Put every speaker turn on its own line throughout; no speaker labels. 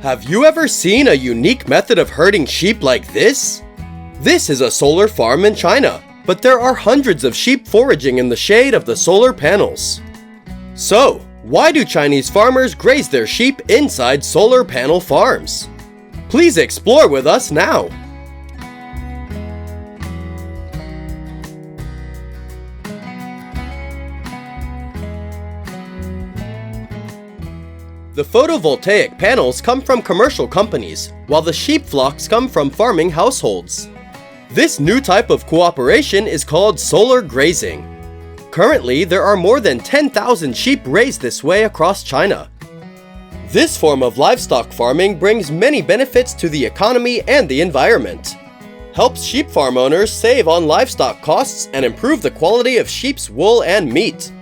Have you ever seen a unique method of herding sheep like this? This is a solar farm in China, but there are hundreds of sheep foraging in the shade of the solar panels. So, why do Chinese farmers graze their sheep inside solar panel farms? Please explore with us now. The photovoltaic panels come from commercial companies, while the sheep flocks come from farming households. This new type of cooperation is called solar grazing. Currently, there are more than 10,000 sheep raised this way across China. This form of livestock farming brings many benefits to the economy and the environment. Helps sheep farm owners save on livestock costs and improve the quality of sheep's wool and meat.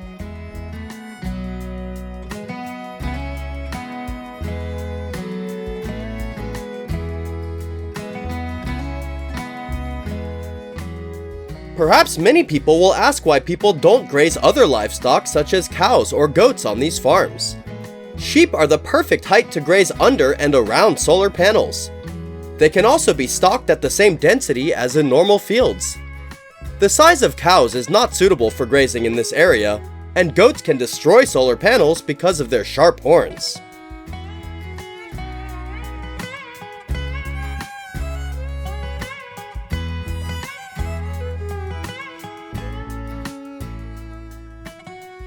Perhaps many people will ask why people don't graze other livestock such as cows or goats on these farms. Sheep are the perfect height to graze under and around solar panels. They can also be stocked at the same density as in normal fields. The size of cows is not suitable for grazing in this area, and goats can destroy solar panels because of their sharp horns.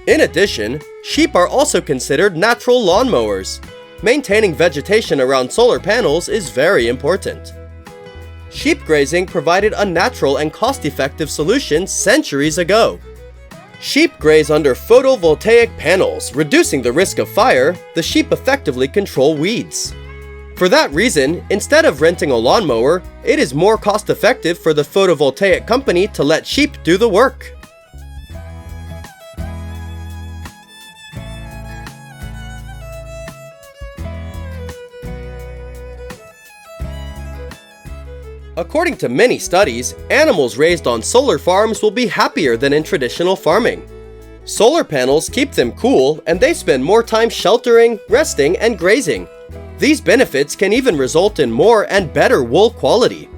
In addition, sheep are also considered natural lawnmowers. Maintaining vegetation around solar panels is very important. Sheep grazing provided a natural and cost-effective solution centuries ago. Sheep graze under photovoltaic panels, reducing the risk of fire. The sheep effectively control weeds. For that reason, instead of renting a lawnmower, it is more cost-effective for the photovoltaic company to let sheep do the work. According to many studies, animals raised on solar farms will be happier than in traditional farming. Solar panels keep them cool, and they spend more time sheltering, resting, and grazing. These benefits can even result in more and better wool quality.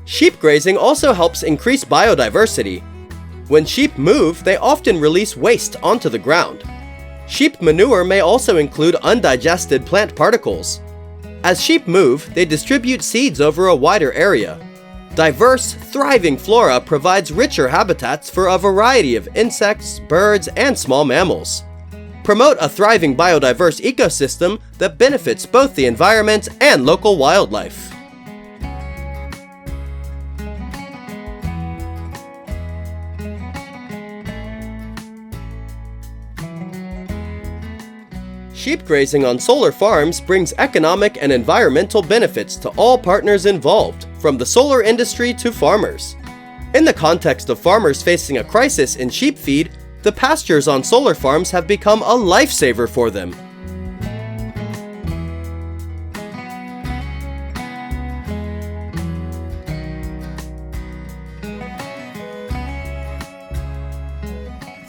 Sheep grazing also helps increase biodiversity. When sheep move, they often release waste onto the ground. Sheep manure may also include undigested plant particles. As sheep move, they distribute seeds over a wider area. Diverse, thriving flora provides richer habitats for a variety of insects, birds, and small mammals. Promote a thriving biodiverse ecosystem that benefits both the environment and local wildlife. Sheep grazing on solar farms brings economic and environmental benefits to all partners involved, from the solar industry to farmers. In the context of farmers facing a crisis in sheep feed, the pastures on solar farms have become a lifesaver for them.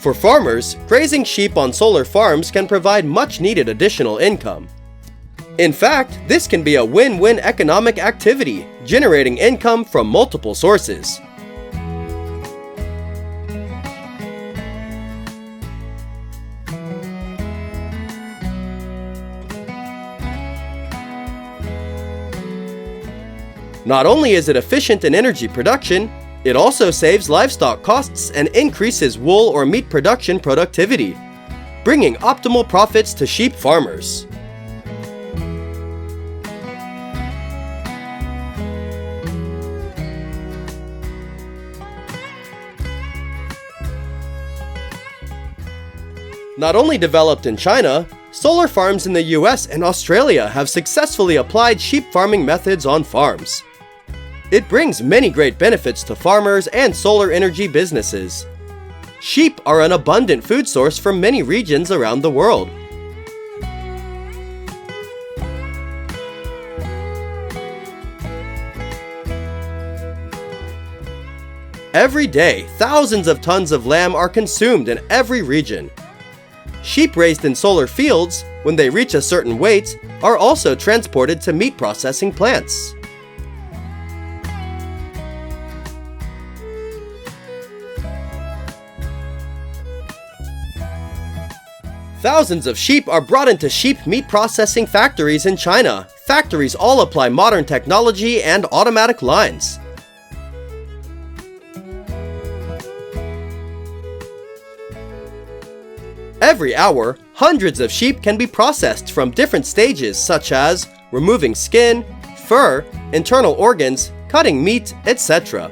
For farmers, grazing sheep on solar farms can provide much-needed additional income. In fact, this can be a win-win economic activity, generating income from multiple sources. Not only is it efficient in energy production, it also saves livestock costs and increases wool or meat production productivity, bringing optimal profits to sheep farmers. Not only developed in China, solar farms in the US and Australia have successfully applied sheep farming methods on farms. It brings many great benefits to farmers and solar energy businesses. Sheep are an abundant food source for many regions around the world. Every day, thousands of tons of lamb are consumed in every region. Sheep raised in solar fields, when they reach a certain weight, are also transported to meat processing plants. Thousands of sheep are brought into sheep meat processing factories in China. Factories all apply modern technology and automatic lines. Every hour, hundreds of sheep can be processed from different stages such as removing skin, fur, internal organs, cutting meat, etc.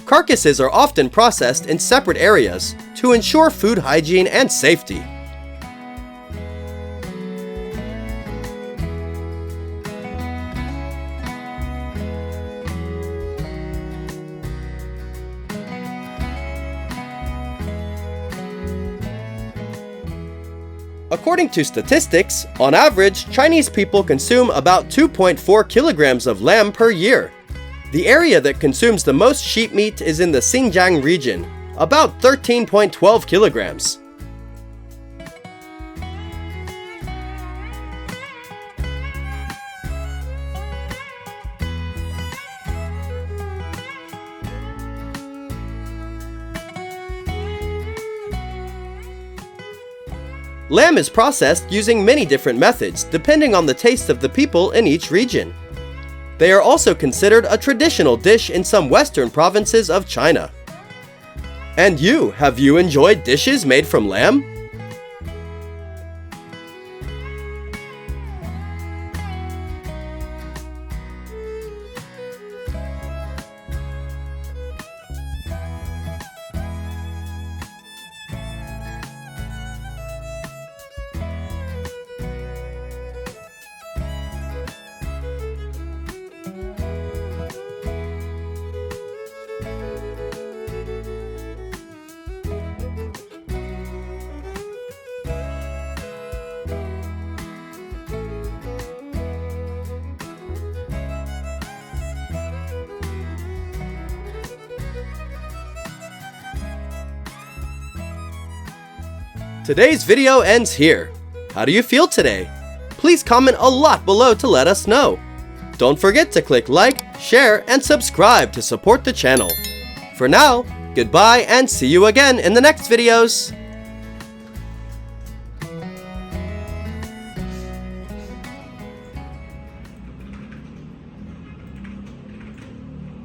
Carcasses are often processed in separate areas to ensure food hygiene and safety. According to statistics, on average, Chinese people consume about 2.4 kilograms of lamb per year. The area that consumes the most sheep meat is in the Xinjiang region, about 13.12 kilograms. Lamb is processed using many different methods, depending on the taste of the people in each region. They are also considered a traditional dish in some western provinces of China. And you, have you enjoyed dishes made from lamb? Today's video ends here. How do you feel today? Please comment a lot below to let us know. Don't forget to click like, share, and subscribe to support the channel. For now, goodbye and see you again in the next videos.